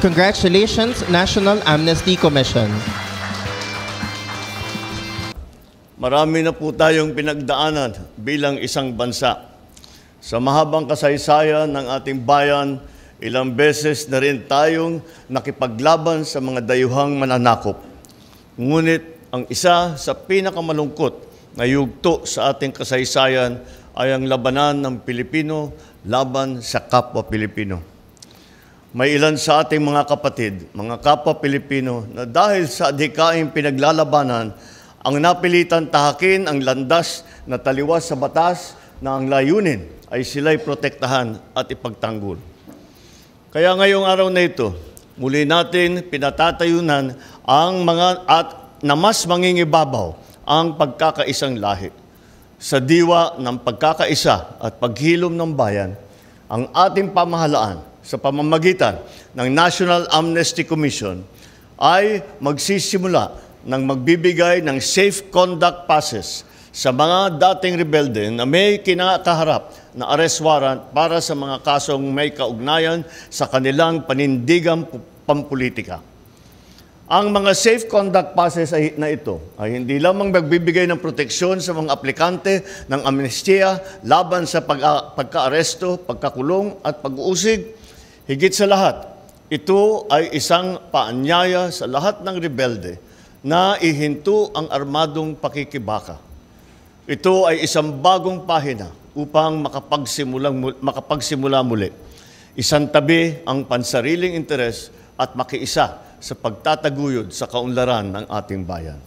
Congratulations, National Amnesty Commission. Marami na po tayong pinagdaanan bilang isang bansa. Sa mahabang kasaysayan ng ating bayan, ilang beses na rin tayong nakipaglaban sa mga dayuhang mananakop. Ngunit ang isa sa pinakamalungkot na yugto sa ating kasaysayan ay ang labanan ng Pilipino laban sa kapwa Pilipino. May ilan sa ating mga kapatid, mga kapwa Pilipino, na dahil sa adhikaing pinaglalabanan, ang napilitan tahakin ang landas na taliwas sa batas na ang layunin ay sila'y protektahan at ipagtanggol. Kaya ngayong araw na ito, muli natin pinatatayunan ang mga na mas mangingibabaw ang pagkakaisang lahi. Sa diwa ng pagkakaisa at paghilom ng bayan, ang ating pamahalaan sa pamamagitan ng National Amnesty Commission ay magsisimula ng magbibigay ng safe conduct passes sa mga dating rebelde na may kinakaharap na arrest warrant para sa mga kasong may kaugnayan sa kanilang panindigang pampolitika. Ang mga safe conduct passes na ito ay hindi lamang magbibigay ng proteksyon sa mga aplikante ng amnestiya laban sa pagka-aresto, pagkakulong at pag-uusig. Higit sa lahat, ito ay isang paanyaya sa lahat ng rebelde na ihinto ang armadong pakikibaka. Ito ay isang bagong pahina upang makapagsimula muli. Isang tabi ang pansariling interes at makiisa sa pagtataguyod sa kaunlaran ng ating bayan.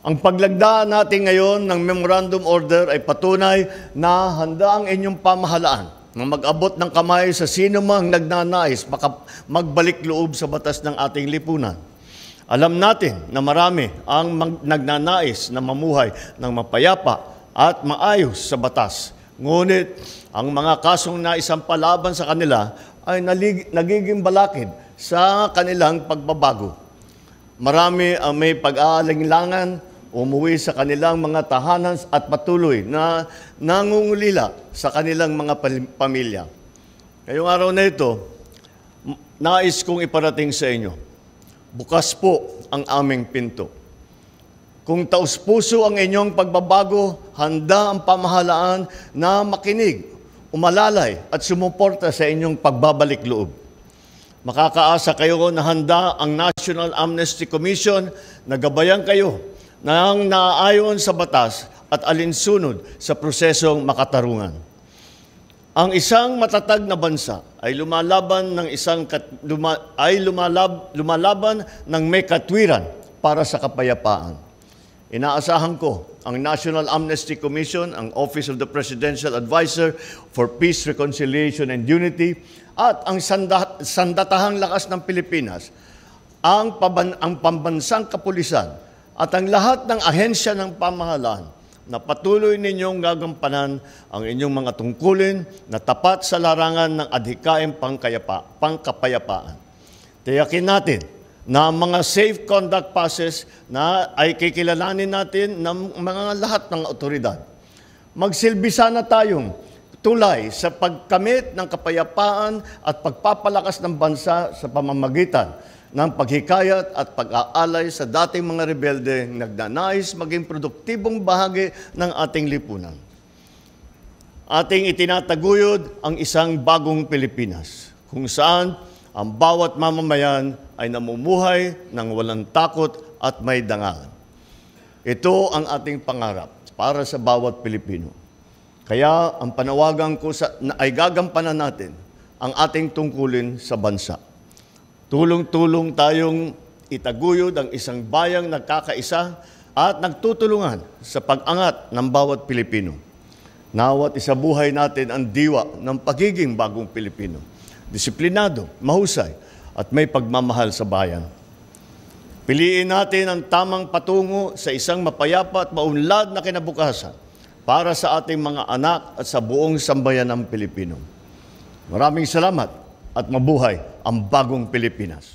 Ang paglagda natin ngayon ng Memorandum Order ay patunay na handa ang inyong pamahalaan na mag-abot ng kamay sa sino mang nagnanais magbalik loob sa batas ng ating lipunan. Alam natin na marami ang nagnanais na mamuhay ng mapayapa at maayos sa batas. Ngunit ang mga kasong naisampalaban sa kanila ay nagiging balakid sa kanilang pagbabago. Marami ang may pag-aalinlangan, umuwi sa kanilang mga tahanan at patuloy na nangungulila sa kanilang mga pamilya. Ngayong araw na ito, nais kong iparating sa inyo, bukas po ang aming pinto. Kung taus-puso ang inyong pagbabago, handa ang pamahalaan na makinig, umalalay at sumuporta sa inyong pagbabalik loob. Makakaasa kayo na handa ang National Amnesty Commission na gabayan kayo ng naaayon sa batas at alinsunod sa prosesong makatarungan. Ang isang matatag na bansa ay lumalaban ng may katwiran para sa kapayapaan. Inaasahan ko ang National Amnesty Commission, ang Office of the Presidential Advisor for Peace, Reconciliation and Unity at ang sandatahang lakas ng Pilipinas, ang pambansang kapulisan at ang lahat ng ahensya ng pamahalaan na patuloy ninyong gagampanan ang inyong mga tungkulin na tapat sa larangan ng adhikaing pangkapayapaan. Tiyakin natin na mga safe conduct passes na ay kikilalanin natin ng mga lahat ng otoridad. Magsilbi sana tayong tulay sa pagkamit ng kapayapaan at pagpapalakas ng bansa sa pamamagitan ng paghikayat at pag-aalay sa dating mga rebelde nagnanais maging produktibong bahagi ng ating lipunan. Ating itinataguyod ang isang bagong Pilipinas, kung saan ang bawat mamamayan ay namumuhay ng walang takot at may dangal. Ito ang ating pangarap para sa bawat Pilipino. Kaya ang panawagan ko ay gagampanan natin ang ating tungkulin sa bansa. Tulong-tulong tayong itaguyod ang isang bayang nagkakaisa at nagtutulungan sa pag-angat ng bawat Pilipino. Nawat isabuhay natin ang diwa ng pagiging bagong Pilipino. Disiplinado, mahusay, at may pagmamahal sa bayan. Piliin natin ang tamang patungo sa isang mapayapa at maunlad na kinabukasan para sa ating mga anak at sa buong sambayan ng Pilipino. Maraming salamat at mabuhay ang bagong Pilipinas.